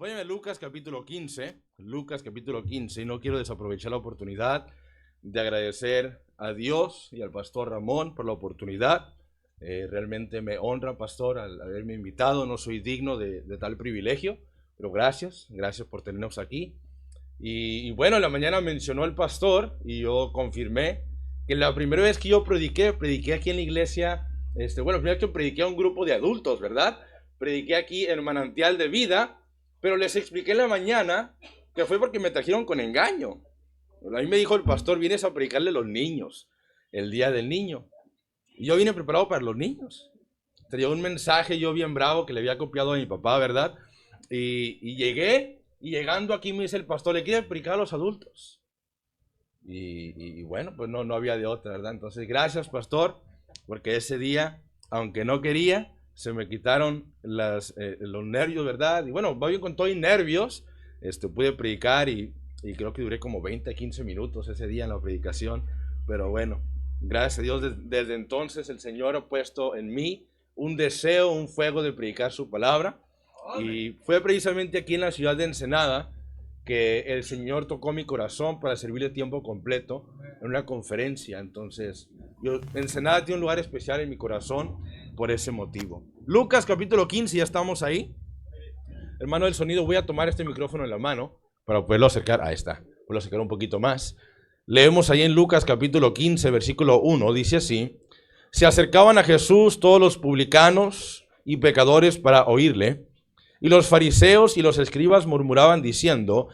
Acompáñame a Lucas capítulo 15, y no quiero desaprovechar la oportunidad de agradecer a Dios y al pastor Ramón por la oportunidad. Realmente me honra, pastor, al haberme invitado. No soy digno de tal privilegio, pero gracias por tenernos aquí. Y bueno, en la mañana mencionó el pastor y yo confirmé que la primera vez que yo prediqué aquí en la iglesia, primero que prediqué a un grupo de adultos, ¿verdad? Prediqué aquí en Manantial de Vida, pero les expliqué en la mañana que fue porque me trajeron con engaño. A mí me dijo el pastor, vienes a predicarle a los niños, el día del niño. Y yo vine preparado para los niños. Tenía un mensaje yo bien bravo que le había copiado a mi papá, ¿verdad? Y llegué, y llegando aquí me dice el pastor, le quiere predicar a los adultos. Y bueno, pues no había de otra, ¿verdad? Entonces, gracias, pastor, porque ese día, aunque no quería, se me quitaron los nervios, ¿verdad? Y bueno, va bien con todo y nervios, pude predicar y creo que duré como 20, 15 minutos ese día en la predicación, pero bueno, gracias a Dios, desde entonces el Señor ha puesto en mí un deseo, un fuego de predicar su palabra, y fue precisamente aquí en la ciudad de Ensenada que el Señor tocó mi corazón para servirle tiempo completo en una conferencia. Entonces, Ensenada tiene un lugar especial en mi corazón por ese motivo. Lucas capítulo 15, ya estamos ahí. Hermano del sonido, voy a tomar este micrófono en la mano para poderlo acercar. Ahí está, poderlo acercar un poquito más. Leemos ahí en Lucas capítulo 15, versículo 1, dice así: se acercaban a Jesús todos los publicanos y pecadores para oírle, y los fariseos y los escribas murmuraban diciendo: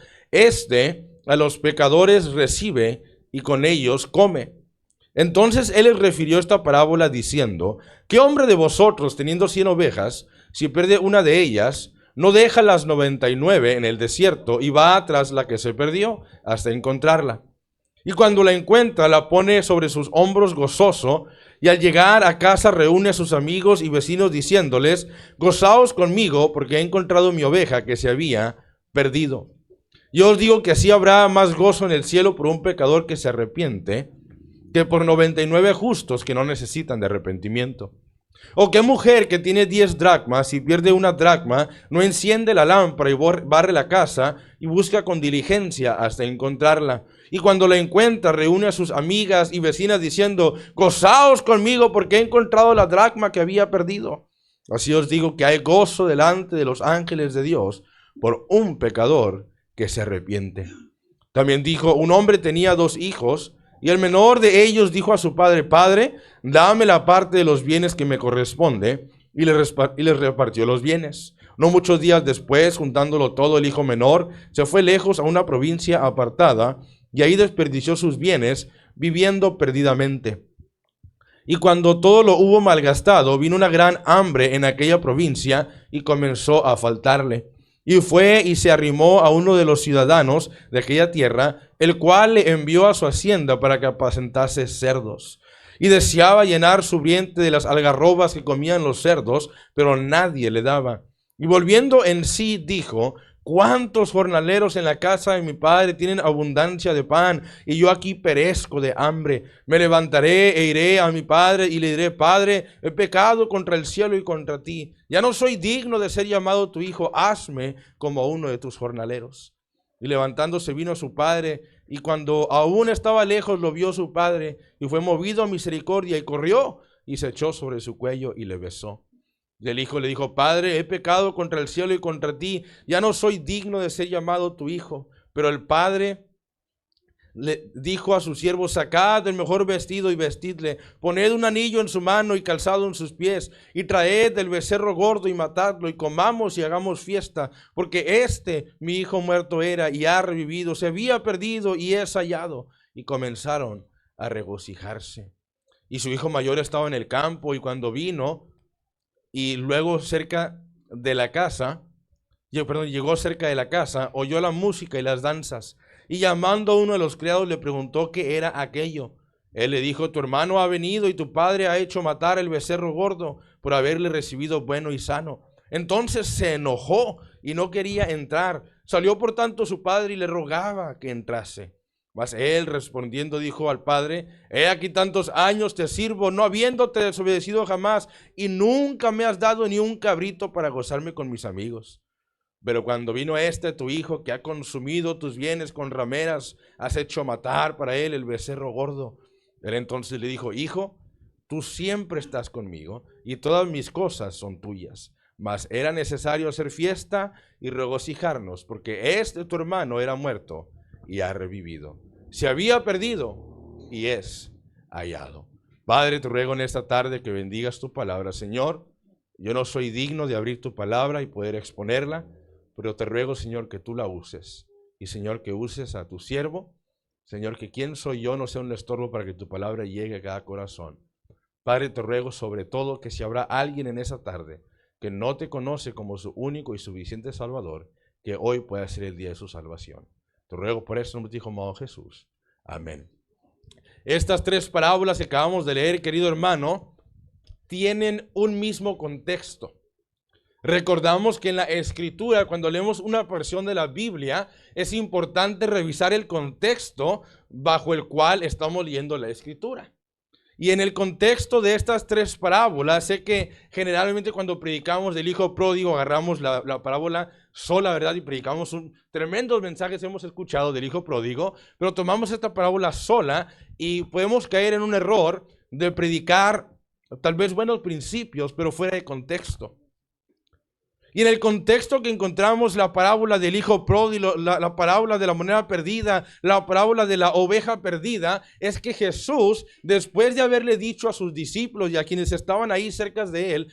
a los pecadores recibe y con ellos come. Entonces él les refirió esta parábola diciendo: ¿qué hombre de vosotros, teniendo 100 ovejas, si pierde una de ellas, no deja las 99 en el desierto y va tras la que se perdió hasta encontrarla? Y cuando la encuentra, la pone sobre sus hombros gozoso, y al llegar a casa reúne a sus amigos y vecinos diciéndoles: gozaos conmigo, porque he encontrado mi oveja que se había perdido. Yo os digo que así habrá más gozo en el cielo por un pecador que se arrepiente, que por 99 justos que no necesitan de arrepentimiento. ¿O qué mujer que tiene 10 dracmas y pierde una dracma, no enciende la lámpara y barre la casa y busca con diligencia hasta encontrarla? Y cuando la encuentra, reúne a sus amigas y vecinas diciendo: gozaos conmigo porque he encontrado la dracma que había perdido. Así os digo que hay gozo delante de los ángeles de Dios por un pecador que se arrepiente. También dijo: un hombre tenía 2 hijos, y el menor de ellos dijo a su padre: Padre, dame la parte de los bienes que me corresponde, y les repartió los bienes. No muchos días después, juntándolo todo, el hijo menor se fue lejos a una provincia apartada, y ahí desperdició sus bienes, viviendo perdidamente. Y cuando todo lo hubo malgastado, vino una gran hambre en aquella provincia, y comenzó a faltarle. Y fue y se arrimó a uno de los ciudadanos de aquella tierra, el cual le envió a su hacienda para que apacentase cerdos. Y deseaba llenar su vientre de las algarrobas que comían los cerdos, pero nadie le daba. Y volviendo en sí dijo: ¿cuántos jornaleros en la casa de mi padre tienen abundancia de pan, y yo aquí perezco de hambre? Me levantaré e iré a mi padre y le diré: Padre, he pecado contra el cielo y contra ti. Ya no soy digno de ser llamado tu hijo. Hazme como uno de tus jornaleros. Y levantándose vino a su padre, y cuando aún estaba lejos lo vio su padre, y fue movido a misericordia, y corrió y se echó sobre su cuello y le besó. Y el hijo le dijo: Padre, he pecado contra el cielo y contra ti, ya no soy digno de ser llamado tu hijo. Pero el padre le dijo a sus siervos: sacad el mejor vestido y vestidle, poned un anillo en su mano y calzado en sus pies, y traed el becerro gordo y matadlo, y comamos y hagamos fiesta, porque mi hijo muerto era y ha revivido, se había perdido y es hallado. Y comenzaron a regocijarse. Y su hijo mayor estaba en el campo, y cuando vino, y luego llegó cerca de la casa, oyó la música y las danzas, y llamando a uno de los criados le preguntó qué era aquello. Él le dijo: tu hermano ha venido y tu padre ha hecho matar el becerro gordo por haberle recibido bueno y sano. Entonces se enojó y no quería entrar. Salió por tanto su padre y le rogaba que entrase. Mas él respondiendo dijo al padre: he aquí tantos años te sirvo, no habiéndote desobedecido jamás, y nunca me has dado ni un cabrito para gozarme con mis amigos. Pero cuando vino tu hijo, que ha consumido tus bienes con rameras, has hecho matar para él el becerro gordo. Él entonces le dijo, hijo, tú siempre estás conmigo y todas mis cosas son tuyas. Mas era necesario hacer fiesta y regocijarnos, porque tu hermano era muerto y ha revivido. Se había perdido y es hallado. Padre, te ruego en esta tarde que bendigas tu palabra. Señor, yo no soy digno de abrir tu palabra y poder exponerla, pero te ruego, Señor, que tú la uses. Y, Señor, que uses a tu siervo. Señor, que quién soy yo no sea un estorbo para que tu palabra llegue a cada corazón. Padre, te ruego sobre todo que si habrá alguien en esa tarde que no te conoce como su único y suficiente Salvador, que hoy pueda ser el día de su salvación. Te ruego por eso, en nombre de tu Hijo amado Jesús. Amén. Estas tres parábolas que acabamos de leer, querido hermano, tienen un mismo contexto. Recordamos que en la Escritura, cuando leemos una porción de la Biblia, es importante revisar el contexto bajo el cual estamos leyendo la Escritura. Y en el contexto de estas tres parábolas, sé que generalmente cuando predicamos del hijo pródigo, agarramos la parábola sola, ¿verdad? Y predicamos tremendos mensajes hemos escuchado del hijo pródigo, pero tomamos esta parábola sola y podemos caer en un error de predicar tal vez buenos principios, pero fuera de contexto. Y en el contexto que encontramos la parábola del hijo pródigo, la parábola de la moneda perdida, la parábola de la oveja perdida, es que Jesús, después de haberle dicho a sus discípulos y a quienes estaban ahí cerca de él,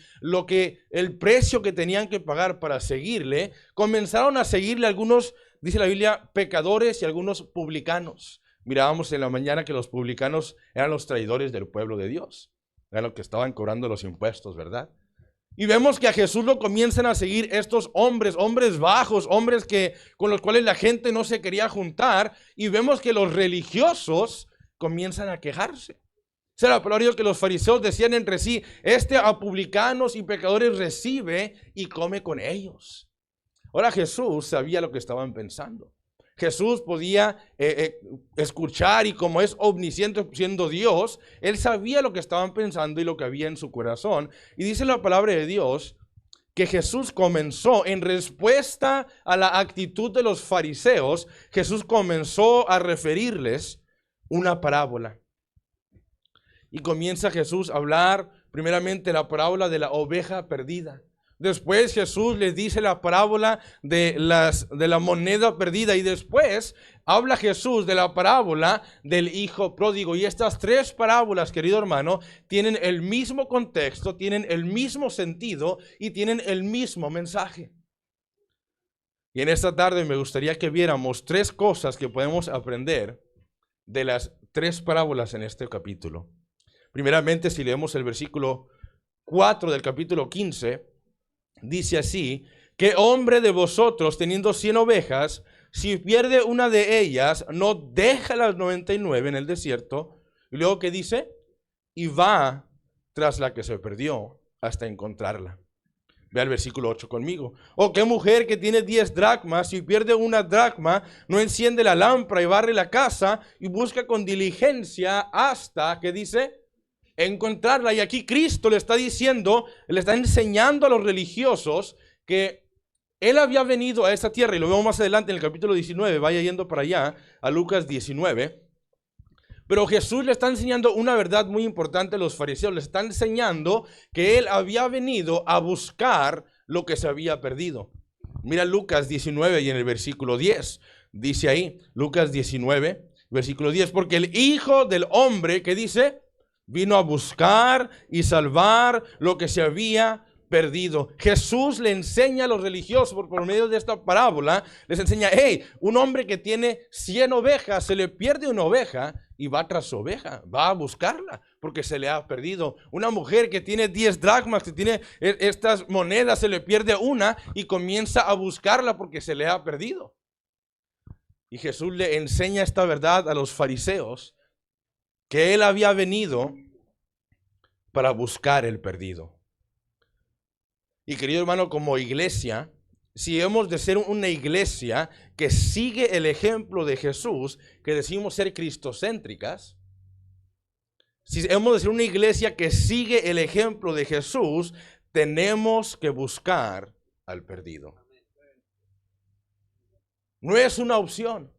el precio que tenían que pagar para seguirle, comenzaron a seguirle algunos, dice la Biblia, pecadores y algunos publicanos. Mirábamos en la mañana que los publicanos eran los traidores del pueblo de Dios, eran los que estaban cobrando los impuestos, ¿verdad? Y vemos que a Jesús lo comienzan a seguir estos hombres bajos, hombres con los cuales la gente no se quería juntar. Y vemos que los religiosos comienzan a quejarse. O sea, la palabra que los fariseos decían entre sí, a publicanos y pecadores recibe y come con ellos. Ahora Jesús sabía lo que estaban pensando. Jesús podía escuchar y como es omnisciente siendo Dios, él sabía lo que estaban pensando y lo que había en su corazón. Y dice la palabra de Dios que Jesús comenzó en respuesta a la actitud de los fariseos, Jesús comenzó a referirles una parábola. Y comienza Jesús a hablar primeramente la parábola de la oveja perdida. Después Jesús les dice la parábola de la moneda perdida y después habla Jesús de la parábola del hijo pródigo. Y estas tres parábolas, querido hermano, tienen el mismo contexto, tienen el mismo sentido y tienen el mismo mensaje. Y en esta tarde me gustaría que viéramos tres cosas que podemos aprender de las tres parábolas en este capítulo. Primeramente, si leemos el versículo 4 del capítulo 15, dice así, ¿qué hombre de vosotros teniendo 100 ovejas, si pierde una de ellas, no deja las 99 en el desierto? Y luego, ¿qué dice? Y va tras la que se perdió hasta encontrarla. Ve al versículo 8 conmigo. ¿O qué mujer que tiene 10 dracmas, si pierde una dracma, no enciende la lámpara y barre la casa y busca con diligencia hasta, ¿qué dice? Encontrarla? Y aquí Cristo le está diciendo, le está enseñando a los religiosos que Él había venido a esta tierra, y lo vemos más adelante en el capítulo 19, vaya yendo para allá, a Lucas 19. Pero Jesús le está enseñando una verdad muy importante a los fariseos, le está enseñando que Él había venido a buscar lo que se había perdido. Mira Lucas 19 y en el versículo 10, dice ahí, Lucas 19, versículo 10, porque el Hijo del Hombre, ¿qué dice? Vino a buscar y salvar lo que se había perdido. Jesús le enseña a los religiosos por medio de esta parábola, les enseña, hey, un hombre que tiene 100 ovejas, se le pierde una oveja y va tras su oveja, va a buscarla porque se le ha perdido. Una mujer que tiene 10 dracmas, que tiene estas monedas, se le pierde una y comienza a buscarla porque se le ha perdido. Y Jesús le enseña esta verdad a los fariseos, que Él había venido para buscar el perdido. Y querido hermano, como iglesia, si hemos de ser una iglesia que sigue el ejemplo de Jesús, que decimos ser cristocéntricas, si hemos de ser una iglesia que sigue el ejemplo de Jesús, tenemos que buscar al perdido. No es una opción.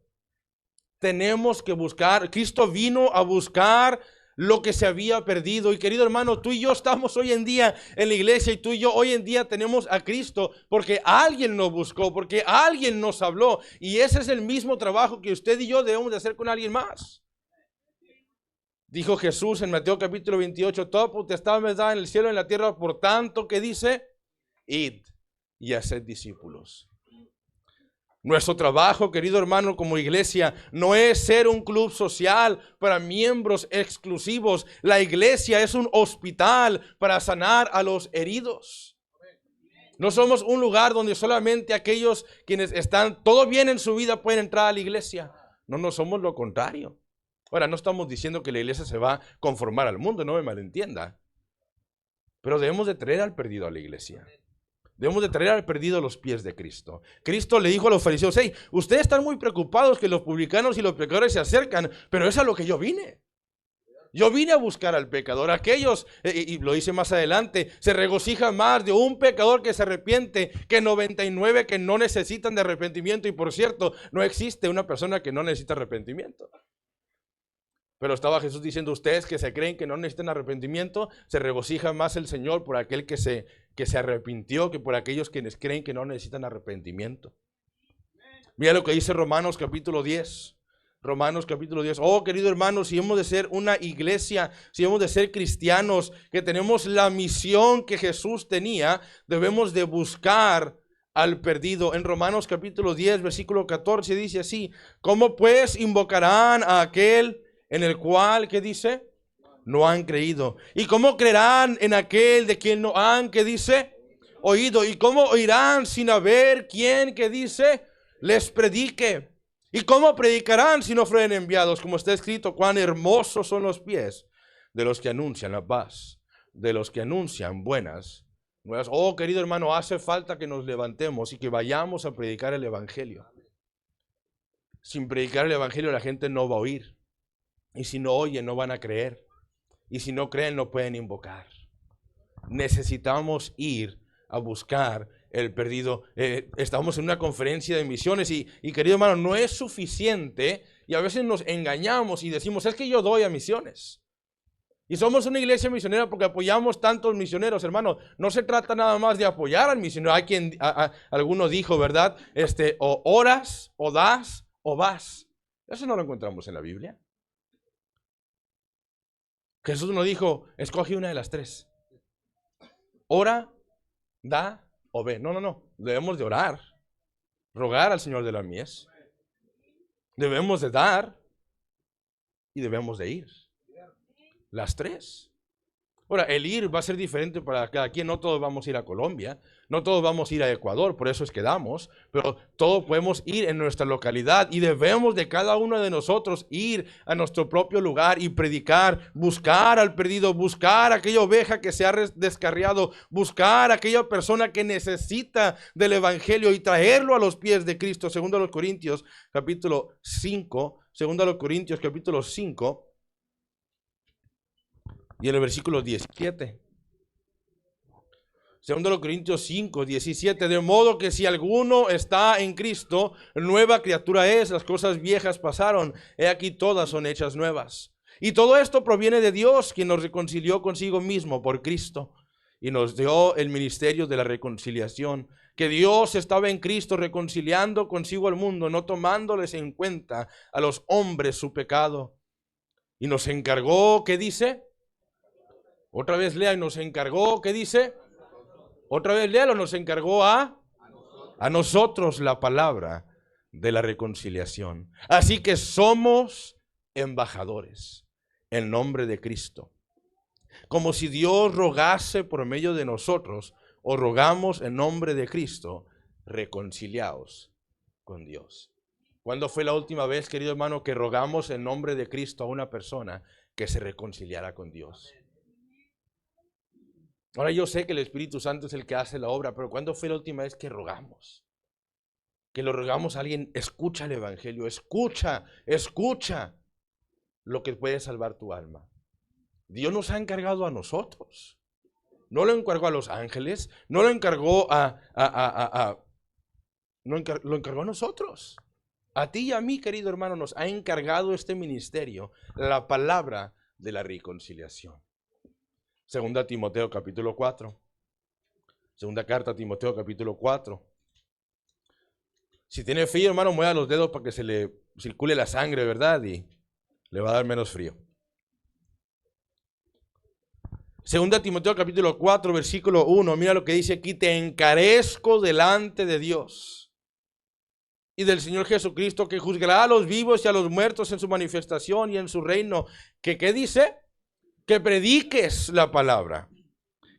Tenemos que buscar. Cristo vino a buscar lo que se había perdido. Y querido hermano, tú y yo estamos hoy en día en la iglesia, y tú y yo hoy en día tenemos a Cristo porque alguien nos buscó, porque alguien nos habló. Y ese es el mismo trabajo que usted y yo debemos de hacer con alguien más. Dijo Jesús en Mateo capítulo 28, toda potestad me da en el cielo y en la tierra, por tanto, que dice, id y haced discípulos. Nuestro trabajo, querido hermano, como iglesia, no es ser un club social para miembros exclusivos. La iglesia es un hospital para sanar a los heridos. No somos un lugar donde solamente aquellos quienes están todo bien en su vida pueden entrar a la iglesia. No somos lo contrario. Ahora, no estamos diciendo que la iglesia se va a conformar al mundo, no me malentienda. Pero debemos de traer al perdido a la iglesia. Debemos de traer al perdido a los pies de Cristo. Cristo le dijo a los fariseos, hey, ustedes están muy preocupados que los publicanos y los pecadores se acercan, pero es a lo que yo vine. Yo vine a buscar al pecador. Aquellos, y lo dice más adelante, se regocijan más de un pecador que se arrepiente que 99 que no necesitan de arrepentimiento. Y por cierto, no existe una persona que no necesita arrepentimiento. Pero estaba Jesús diciendo, ustedes que se creen que no necesitan arrepentimiento, se regocija más el Señor por aquel que se arrepintió que por aquellos quienes creen que no necesitan arrepentimiento. Mira lo que dice Romanos capítulo 10. Romanos capítulo 10. Oh, querido hermano, si hemos de ser una iglesia, si hemos de ser cristianos, que tenemos la misión que Jesús tenía, debemos de buscar al perdido. En Romanos capítulo 10, versículo 14 dice así, ¿cómo pues invocarán a aquel en el cual, ¿qué dice? No han creído. ¿Y cómo creerán en aquel de quien no han, ¿qué dice? Oído. ¿Y cómo oirán sin haber quien, ¿qué dice? Les predique. ¿Y cómo predicarán si no fueren enviados? Como está escrito, cuán hermosos son los pies de los que anuncian la paz, de los que anuncian buenas nuevas. Oh, querido hermano, hace falta que nos levantemos y que vayamos a predicar el evangelio. Sin predicar el evangelio la gente no va a oír. Y si no oyen, no van a creer. Y si no creen, no pueden invocar. Necesitamos ir a buscar el perdido. Estamos en una conferencia de misiones y querido hermano, no es suficiente. Y a veces nos engañamos y decimos, es que yo doy a misiones. Y somos una iglesia misionera porque apoyamos tantos misioneros, hermano. No se trata nada más de apoyar al misionero. Hay quien, alguno dijo, ¿verdad? O oras, o das, o vas. Eso no lo encontramos en la Biblia. Jesús no dijo, escoge una de las tres. Ora, da o ve. No. Debemos de orar, rogar al Señor de la mies. Debemos de dar y debemos de ir. Las tres. Ahora, el ir va a ser diferente para cada quien. No todos vamos a ir a Colombia, no todos vamos a ir a Ecuador, por eso es que damos, pero todos podemos ir en nuestra localidad y debemos de cada uno de nosotros ir a nuestro propio lugar y predicar, buscar al perdido, buscar a aquella oveja que se ha descarriado, buscar a aquella persona que necesita del evangelio y traerlo a los pies de Cristo. Segundo a los Corintios capítulo 5, segundo a los Corintios capítulo 5. Y en el versículo 17. Segundo los Corintios 5, 17. De modo que si alguno está en Cristo, nueva criatura es, las cosas viejas pasaron, he aquí todas son hechas nuevas. Y todo esto proviene de Dios, quien nos reconcilió consigo mismo por Cristo y nos dio el ministerio de la reconciliación. Que Dios estaba en Cristo reconciliando consigo al mundo, no tomándoles en cuenta a los hombres su pecado. Y nos encargó, ¿qué dice? Otra vez lea, y nos encargó, ¿qué dice? Otra vez léalo, nos encargó a nosotros la palabra de la reconciliación. Así que somos embajadores en nombre de Cristo. Como si Dios rogase por medio de nosotros, o rogamos en nombre de Cristo, reconciliaos con Dios. ¿Cuándo fue la última vez, querido hermano, que rogamos en nombre de Cristo a una persona que se reconciliara con Dios? Ahora yo sé que el Espíritu Santo es el que hace la obra, pero ¿cuándo fue la última vez que rogamos? Que lo rogamos a alguien, escucha el Evangelio, escucha lo que puede salvar tu alma. Dios nos ha encargado a nosotros. No lo encargó a los ángeles, no lo encargó lo encargó a nosotros. A ti y a mí, querido hermano, nos ha encargado este ministerio la palabra de la reconciliación. Segunda Timoteo capítulo 4. Segunda carta a Timoteo capítulo 4. Si tiene frío, hermano, mueva los dedos para que se le circule la sangre, ¿verdad? Y le va a dar menos frío. Segunda Timoteo capítulo 4, versículo 1. Mira lo que dice aquí. Te encarezco delante de Dios y del Señor Jesucristo, que juzgará a los vivos y a los muertos en su manifestación y en su reino. ¿Qué dice? Que prediques la palabra,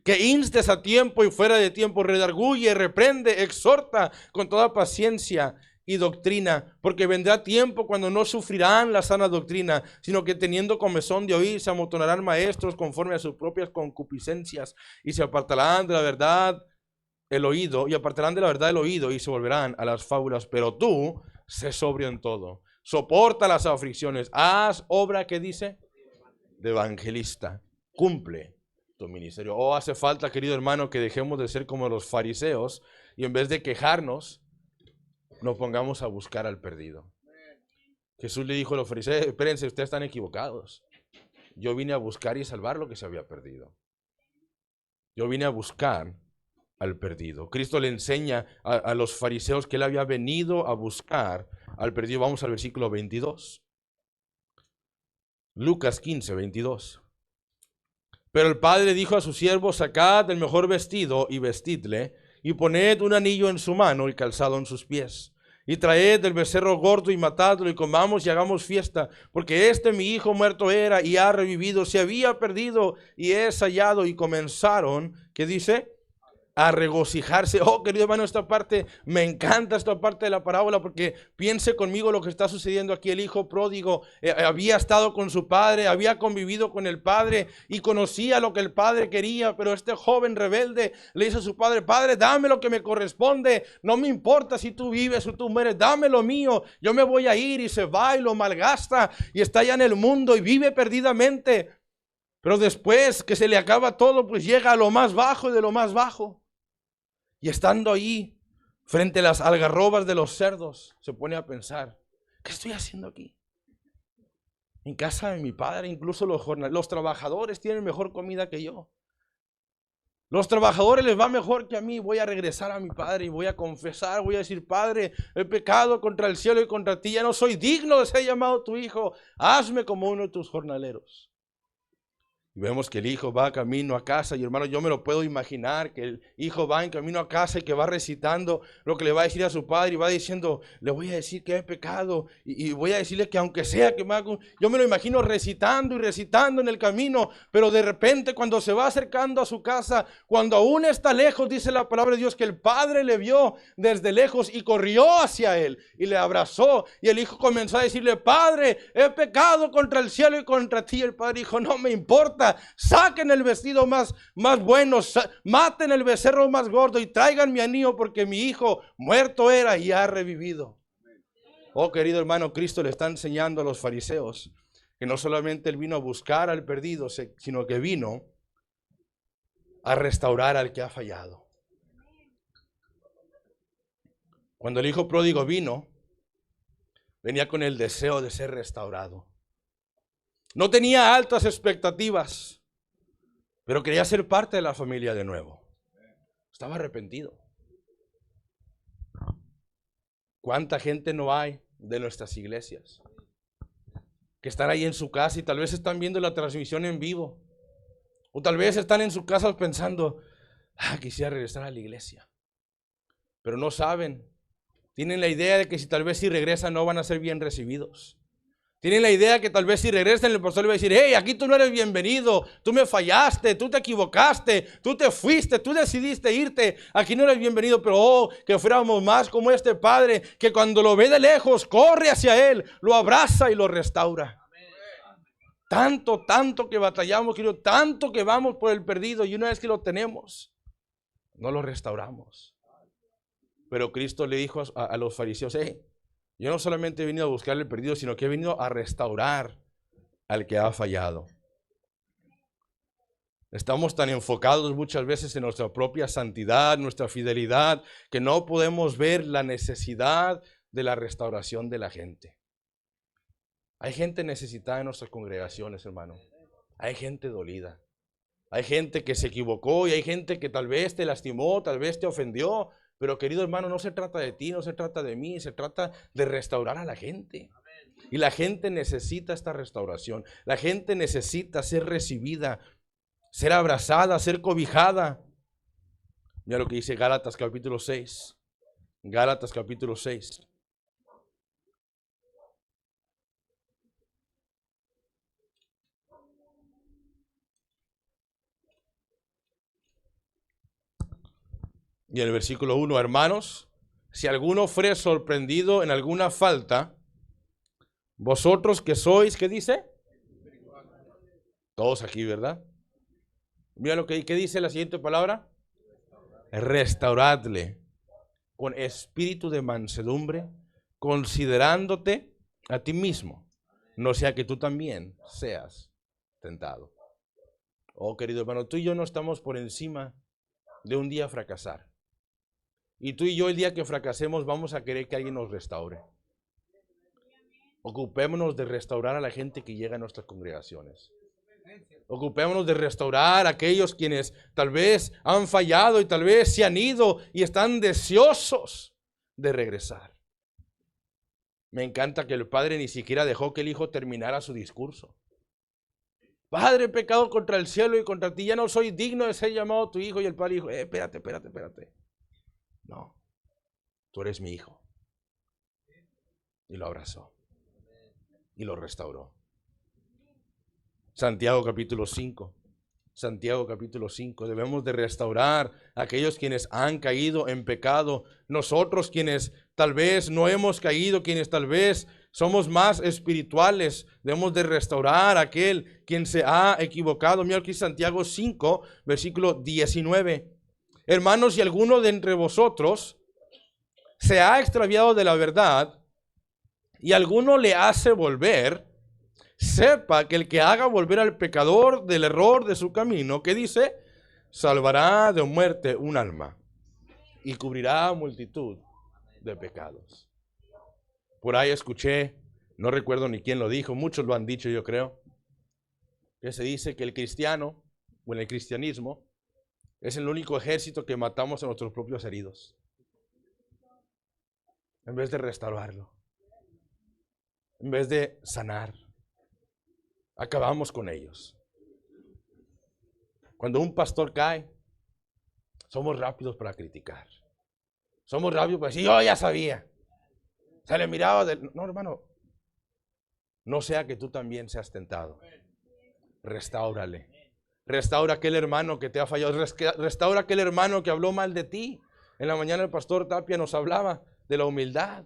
que instes a tiempo y fuera de tiempo, redarguye, reprende, exhorta con toda paciencia y doctrina, porque vendrá tiempo cuando no sufrirán la sana doctrina, sino que teniendo comezón de oír, se amontonarán maestros conforme a sus propias concupiscencias, y se apartarán de la verdad el oído, y se volverán a las fábulas. Pero tú, sé sobrio en todo, soporta las aflicciones, haz obra, ¿qué dice? De evangelista, cumple tu ministerio. Hace falta, querido hermano, que dejemos de ser como los fariseos y en vez de quejarnos, nos pongamos a buscar al perdido. Jesús le dijo a los fariseos: espérense, ustedes están equivocados. Yo vine a buscar y salvar lo que se había perdido. Yo vine a buscar al perdido. Cristo le enseña a los fariseos que él había venido a buscar al perdido. Vamos al versículo 22. Lucas 15, 22. Pero el padre dijo a sus siervos: sacad el mejor vestido y vestidle, y poned un anillo en su mano y calzado en sus pies. Y traed el becerro gordo y matadlo, y comamos y hagamos fiesta, porque mi hijo muerto era y ha revivido, se había perdido y es hallado. Y comenzaron, ¿qué dice? A regocijarse. Querido hermano, esta parte, me encanta esta parte de la parábola, porque piense conmigo lo que está sucediendo aquí. El hijo pródigo había estado con su padre, había convivido con el padre y conocía lo que el padre quería, pero este joven rebelde le dice a su padre: padre, dame lo que me corresponde, no me importa si tú vives o tú mueres, dame lo mío, yo me voy a ir. Y se va y lo malgasta y está allá en el mundo y vive perdidamente. Pero después que se le acaba todo, pues llega a lo más bajo de lo más bajo. Y estando ahí, frente a las algarrobas de los cerdos, se pone a pensar: ¿qué estoy haciendo aquí? En casa de mi padre, incluso los trabajadores tienen mejor comida que yo. Los trabajadores les va mejor que a mí. Voy a regresar a mi padre y voy a confesar, voy a decir: padre, he pecado contra el cielo y contra ti, ya no soy digno de ser llamado tu hijo, hazme como uno de tus jornaleros. Y vemos que el hijo va camino a casa, y hermano, yo me lo puedo imaginar, que el hijo va en camino a casa y que va recitando lo que le va a decir a su padre, y va diciendo: le voy a decir que he pecado, y voy a decirle que aunque sea que me haga... Yo me lo imagino recitando y recitando en el camino, pero de repente cuando se va acercando a su casa, cuando aún está lejos, dice la palabra de Dios que el padre le vio desde lejos y corrió hacia él y le abrazó, y el hijo comenzó a decirle: padre, he pecado contra el cielo y contra ti. Y el padre dijo: no me importa, saquen el vestido más bueno, maten el becerro más gordo y traigan mi anillo, porque mi hijo muerto era y ha revivido. Querido hermano, Cristo le está enseñando a los fariseos que no solamente él vino a buscar al perdido, sino que vino a restaurar al que ha fallado. Cuando el hijo pródigo vino, venía con el deseo de ser restaurado. No tenía altas expectativas, pero quería ser parte de la familia de nuevo. Estaba arrepentido. ¿Cuánta gente no hay de nuestras iglesias que están ahí en su casa y tal vez están viendo la transmisión en vivo? O tal vez están en su casa pensando: quisiera regresar a la iglesia. Pero no saben. Tienen la idea de que tal vez si regresan no van a ser bien recibidos. Tienen la idea que tal vez si regresan el pastor le va a decir: hey, aquí tú no eres bienvenido, tú me fallaste, tú te equivocaste, tú te fuiste, tú decidiste irte, aquí no eres bienvenido. Pero que fuéramos más como este padre, que cuando lo ve de lejos, corre hacia él, lo abraza y lo restaura. Tanto que batallamos, querido, tanto que vamos por el perdido, y una vez que lo tenemos, no lo restauramos. Pero Cristo le dijo a los fariseos: yo no solamente he venido a buscar el perdido, sino que he venido a restaurar al que ha fallado. Estamos tan enfocados muchas veces en nuestra propia santidad, nuestra fidelidad, que no podemos ver la necesidad de la restauración de la gente. Hay gente necesitada en nuestras congregaciones, hermano. Hay gente dolida. Hay gente que se equivocó y hay gente que tal vez te lastimó, tal vez te ofendió. Pero querido hermano, no se trata de ti, no se trata de mí, se trata de restaurar a la gente. Y la gente necesita esta restauración. La gente necesita ser recibida, ser abrazada, ser cobijada. Mira lo que dice Gálatas capítulo 6. Gálatas capítulo 6. Y en el versículo 1, hermanos, si alguno fuere sorprendido en alguna falta, vosotros que sois, ¿qué dice? Todos aquí, ¿verdad? Mira lo que dice la siguiente palabra. Restauradle con espíritu de mansedumbre, considerándote a ti mismo, no sea que tú también seas tentado. Oh, querido hermano, tú y yo no estamos por encima de un día fracasar. Y tú y yo el día que fracasemos vamos a querer que alguien nos restaure. Ocupémonos de restaurar a la gente que llega a nuestras congregaciones. Ocupémonos de restaurar a aquellos quienes tal vez han fallado y tal vez se han ido y están deseosos de regresar. Me encanta que el padre ni siquiera dejó que el hijo terminara su discurso. Padre, he pecado contra el cielo y contra ti, ya no soy digno de ser llamado tu hijo. Y el padre dijo, espérate. No, tú eres mi hijo. Y lo abrazó. Y lo restauró. Santiago capítulo 5. Santiago capítulo 5. Debemos de restaurar a aquellos quienes han caído en pecado. Nosotros quienes tal vez no hemos caído, quienes tal vez somos más espirituales, debemos de restaurar a aquel quien se ha equivocado. Mira aquí Santiago 5, versículo 19. Hermanos, si alguno de entre vosotros se ha extraviado de la verdad y alguno le hace volver, sepa que el que haga volver al pecador del error de su camino, ¿qué dice? Salvará de muerte un alma y cubrirá multitud de pecados. Por ahí escuché, no recuerdo ni quién lo dijo, muchos lo han dicho yo creo, que se dice que el cristiano, o en el cristianismo, es el único ejército que matamos a nuestros propios heridos, en vez de restaurarlo, en vez de sanar. Acabamos con ellos. Cuando un pastor cae, somos rápidos para criticar. Somos rápidos para decir, yo ya sabía. Se le miraba del... No, hermano. No sea que tú también seas tentado. Restáurale. Restaura a aquel hermano que te ha fallado. Restaura a aquel hermano que habló mal de ti. En la mañana el pastor Tapia nos hablaba de la humildad.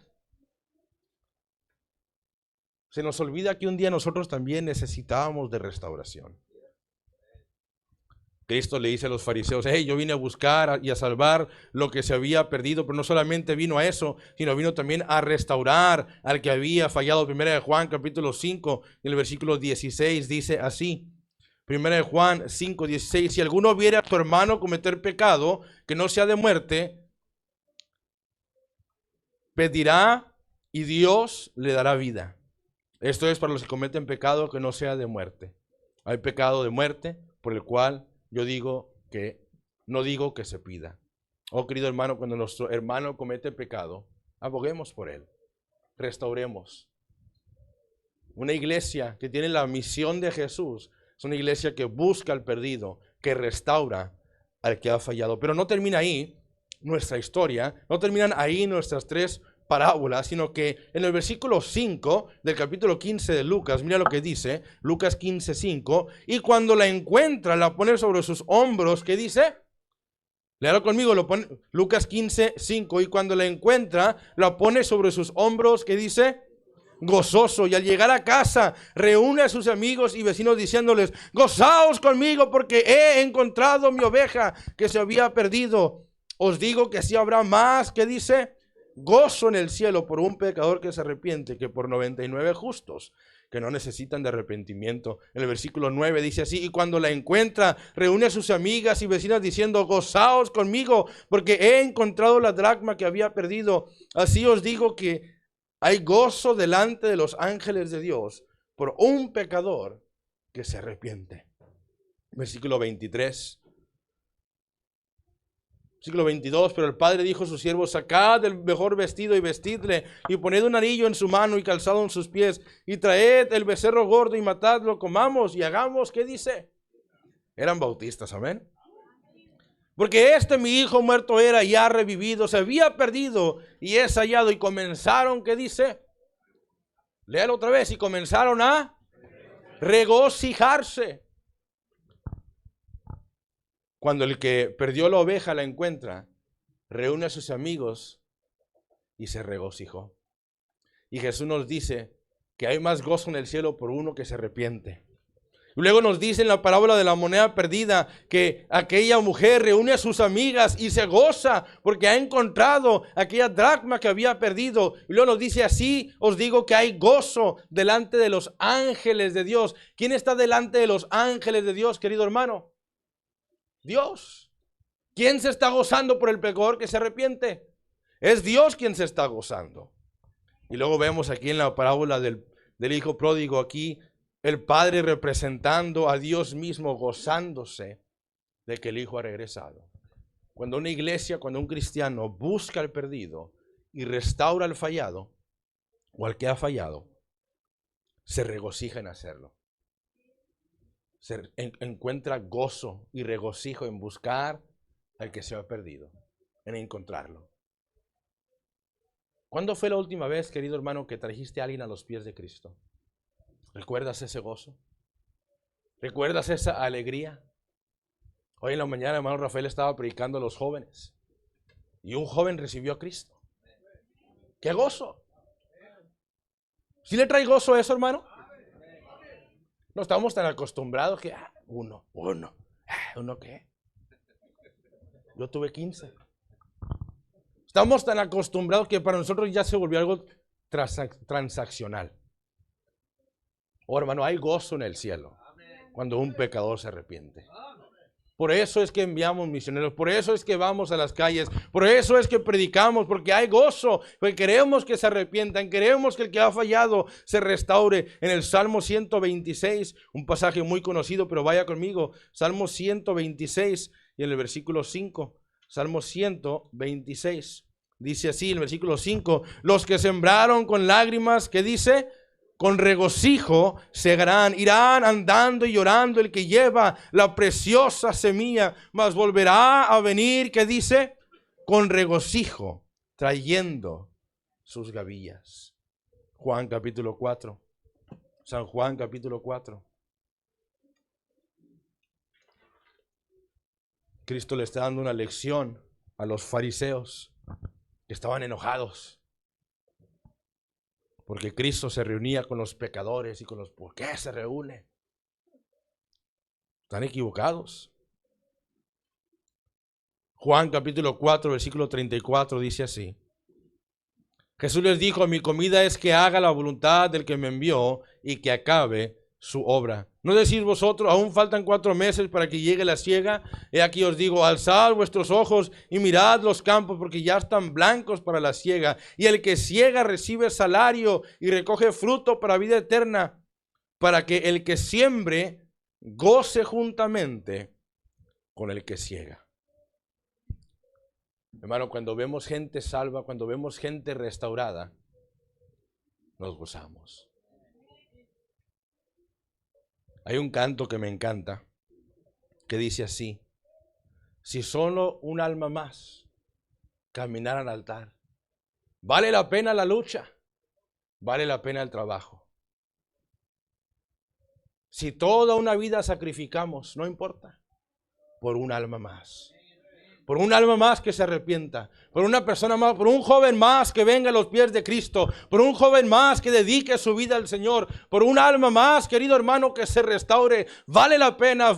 Se nos olvida que un día nosotros también necesitábamos de restauración. Cristo le dice a los fariseos, hey, yo vine a buscar y a salvar lo que se había perdido, pero no solamente vino a eso, sino vino también a restaurar al que había fallado. Primera de Juan, capítulo 5, en el versículo 16, dice así. Primera de Juan 5, 16, si alguno viere a tu hermano cometer pecado, que no sea de muerte, pedirá y Dios le dará vida. Esto es para los que cometen pecado que no sea de muerte. Hay pecado de muerte por el cual yo digo que no digo que se pida. Oh, querido hermano, cuando nuestro hermano comete pecado, aboguemos por él. Restauremos. Una iglesia que tiene la misión de Jesús es una iglesia que busca al perdido, que restaura al que ha fallado. Pero no termina ahí nuestra historia, no terminan ahí nuestras tres parábolas, sino que en el versículo 5 del capítulo 15 de Lucas, mira lo que dice, Lucas 15, 5, y cuando la encuentra, la pone sobre sus hombros, ¿qué dice? Léalo conmigo, lo pone, Lucas 15, 5, y cuando la encuentra, la pone sobre sus hombros, ¿qué dice? Gozoso, y al llegar a casa, reúne a sus amigos y vecinos diciéndoles, gozaos conmigo porque he encontrado mi oveja que se había perdido. Os digo que así habrá más, ¿qué dice? Gozo en el cielo por un pecador que se arrepiente que por 99 justos que no necesitan de arrepentimiento. En el versículo 9 dice así, y cuando la encuentra, reúne a sus amigas y vecinas diciendo, gozaos conmigo porque he encontrado la dracma que había perdido. Así os digo que Hay gozo delante de los ángeles de Dios por un pecador que se arrepiente. Versículo 23. Versículo 22, pero el padre dijo a sus siervos: sacad el mejor vestido y vestidle, y poned un anillo en su mano y calzado en sus pies, y traed el becerro gordo y matadlo, comamos y hagamos. ¿Qué dice? Eran bautistas, amén. Porque mi hijo muerto era, y ha revivido, se había perdido y es hallado. Y comenzaron, ¿qué dice? Léalo otra vez. Y comenzaron a regocijarse. Cuando el que perdió la oveja la encuentra, reúne a sus amigos y se regocijó. Y Jesús nos dice que hay más gozo en el cielo por uno que se arrepiente. Y luego nos dice en la parábola de la moneda perdida que aquella mujer reúne a sus amigas y se goza porque ha encontrado aquella dracma que había perdido. Y luego nos dice: así os digo que hay gozo delante de los ángeles de Dios. ¿Quién está delante de los ángeles de Dios, querido hermano? Dios. ¿Quién se está gozando por el pecador que se arrepiente? Es Dios quien se está gozando. Y luego vemos aquí en la parábola del hijo pródigo, aquí el padre representando a Dios mismo, gozándose de que el hijo ha regresado. Cuando una iglesia, cuando un cristiano busca al perdido y restaura al fallado o al que ha fallado, se regocija en hacerlo. Se encuentra gozo y regocijo en buscar al que se ha perdido, en encontrarlo. ¿Cuándo fue la última vez, querido hermano, que trajiste a alguien a los pies de Cristo? ¿Recuerdas ese gozo? ¿Recuerdas esa alegría? Hoy en la mañana, hermano Rafael estaba predicando a los jóvenes y un joven recibió a Cristo. ¡Qué gozo! ¿Sí le trae gozo eso, hermano? No estamos tan acostumbrados que uno qué. Yo tuve 15. Estamos tan acostumbrados que para nosotros ya se volvió algo transaccional. Oh, hermano, hay gozo en el cielo cuando un pecador se arrepiente. Por eso es que enviamos misioneros, por eso es que vamos a las calles, por eso es que predicamos, porque hay gozo, porque queremos que se arrepientan, queremos que el que ha fallado se restaure. En el Salmo 126, un pasaje muy conocido, pero vaya conmigo, Salmo 126 y en el versículo 5, Salmo 126, dice así en el versículo 5, los que sembraron con lágrimas, ¿qué dice? Con regocijo segarán, irán andando y llorando el que lleva la preciosa semilla, mas volverá a venir, ¿qué dice? Con regocijo, trayendo sus gavillas. Juan capítulo 4, San Juan capítulo 4. Cristo le está dando una lección a los fariseos que estaban enojados. Porque Cristo se reunía con los pecadores y con los... ¿Por qué se reúne? Están equivocados. Juan capítulo 4, versículo 34 dice así. Jesús les dijo: mi comida es que haga la voluntad del que me envió y que acabe su obra. ¿No decís vosotros, aún faltan 4 meses para que llegue la siega? He aquí os digo, alzad vuestros ojos y mirad los campos, porque ya están blancos para la siega. Y el que siega recibe salario y recoge fruto para vida eterna, para que el que siembre goce juntamente con el que siega. Hermano, cuando vemos gente salva, cuando vemos gente restaurada, nos gozamos. Hay un canto que me encanta, que dice así: si solo un alma más caminara al altar, vale la pena la lucha, vale la pena el trabajo. Si toda una vida sacrificamos, no importa, por un alma más. Por un alma más que se arrepienta, por una persona más, por un joven más que venga a los pies de Cristo, por un joven más que dedique su vida al Señor, por un alma más, querido hermano, que se restaure. Vale la pena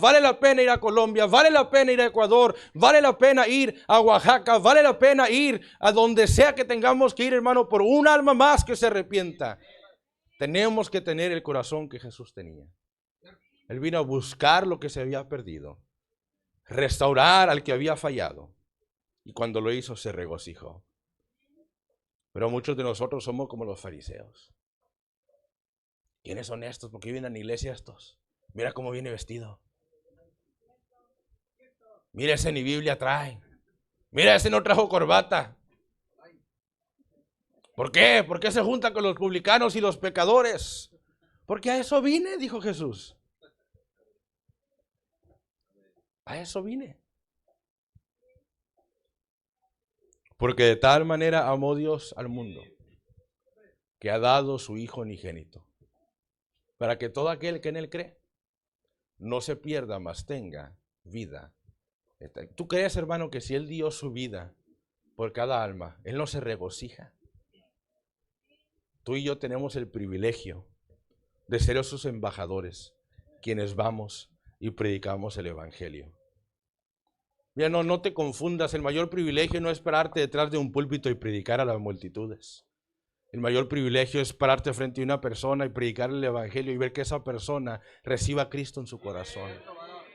ir a Colombia, vale la pena ir a Ecuador, vale la pena ir a Oaxaca, vale la pena ir a donde sea que tengamos que ir, hermano, por un alma más que se arrepienta. Tenemos que tener el corazón que Jesús tenía. Él vino a buscar lo que se había perdido, restaurar al que había fallado, y cuando lo hizo se regocijó. Pero muchos de nosotros somos como los fariseos. ¿Quiénes son estos? ¿Por qué vienen a la iglesia estos? Mira cómo viene vestido. Mira, ese ni Biblia trae. Mira, ese no trajo corbata. ¿Por qué? ¿Por qué se junta con los publicanos y los pecadores? Porque a eso vine, dijo Jesús. A eso vine. Porque de tal manera amó Dios al mundo, que ha dado su Hijo unigénito, para que todo aquel que en Él cree no se pierda, mas tenga vida. ¿Tú crees, hermano, que si Él dio su vida por cada alma, Él no se regocija? Tú y yo tenemos el privilegio de ser sus embajadores, quienes vamos y predicamos el Evangelio. Mira, no te confundas, el mayor privilegio no es pararte detrás de un púlpito y predicar a las multitudes. El mayor privilegio es pararte frente a una persona y predicar el Evangelio y ver que esa persona reciba a Cristo en su corazón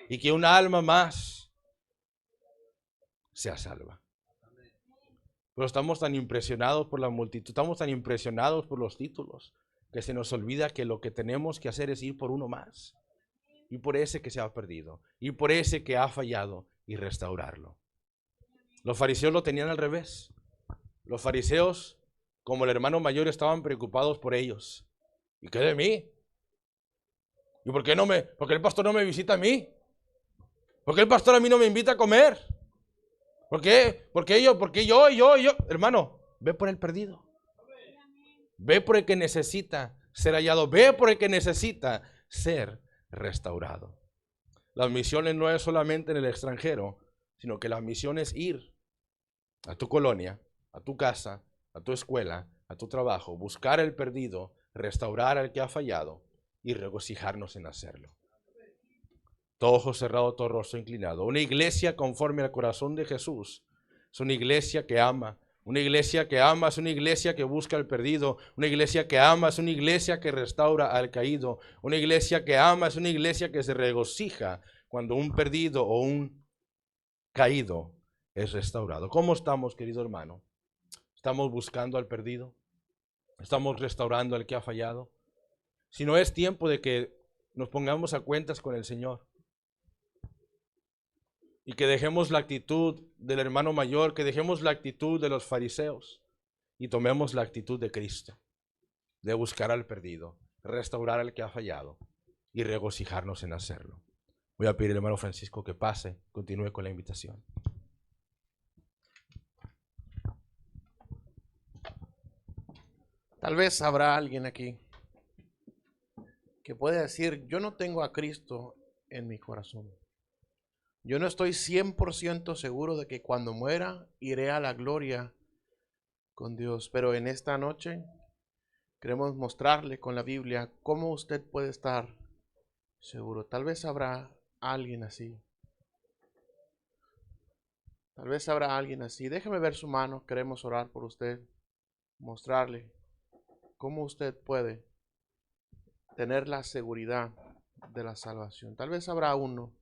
y que una alma más sea salva. Pero estamos tan impresionados por la multitud, estamos tan impresionados por los títulos, que se nos olvida que lo que tenemos que hacer es ir por uno más, y por ese que se ha perdido, y por ese que ha fallado, y restaurarlo. Los fariseos lo tenían al revés. Los fariseos, como el hermano mayor, estaban preocupados por ellos. ¿Y qué de mí? ¿Y por qué el pastor no me visita a mí? ¿Por qué el pastor a mí no me invita a comer? ¿Por qué? ¿Por qué yo? ¿Por qué yo? Hermano, ve por el perdido. Ve por el que necesita ser hallado. Ve por el que necesita ser restaurado. Las misiones no es solamente en el extranjero, sino que la misión es ir a tu colonia, a tu casa, a tu escuela, a tu trabajo, buscar al perdido, restaurar al que ha fallado y regocijarnos en hacerlo. Todo ojo cerrado, todo rostro inclinado. Una iglesia conforme al corazón de Jesús es una iglesia que ama. Una iglesia que ama es una iglesia que busca al perdido. Una iglesia que ama es una iglesia que restaura al caído. Una iglesia que ama es una iglesia que se regocija cuando un perdido o un caído es restaurado. ¿Cómo estamos, querido hermano? ¿Estamos buscando al perdido? ¿Estamos restaurando al que ha fallado? Si no, es tiempo de que nos pongamos a cuentas con el Señor. Y que dejemos la actitud del hermano mayor, que dejemos la actitud de los fariseos y tomemos la actitud de Cristo, de buscar al perdido, restaurar al que ha fallado y regocijarnos en hacerlo. Voy a pedir al hermano Francisco que pase, continúe con la invitación. Tal vez habrá alguien aquí que puede decir, yo no tengo a Cristo en mi corazón. Yo no estoy 100% seguro de que cuando muera iré a la gloria con Dios. Pero en esta noche queremos mostrarle con la Biblia cómo usted puede estar seguro. Tal vez habrá alguien así. Tal vez habrá alguien así. Déjeme ver su mano. Queremos orar por usted. Mostrarle cómo usted puede tener la seguridad de la salvación. Tal vez habrá uno,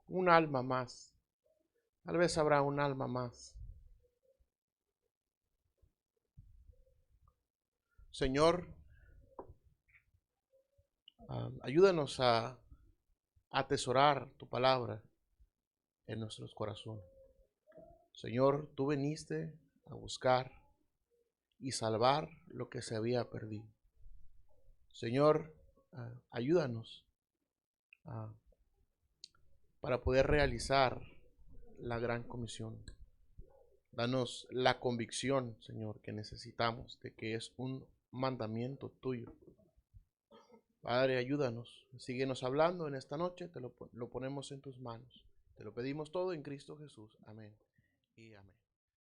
un alma más. Tal vez habrá un alma más. Señor, ayúdanos a atesorar tu palabra en nuestros corazones. Señor, tú viniste a buscar y salvar lo que se había perdido. Señor, ayúdanos para poder realizar la gran comisión. Danos la convicción, Señor, que necesitamos de que es un mandamiento tuyo. Padre, ayúdanos, síguenos hablando en esta noche, lo ponemos en tus manos. Te lo pedimos todo en Cristo Jesús. Amén y amén.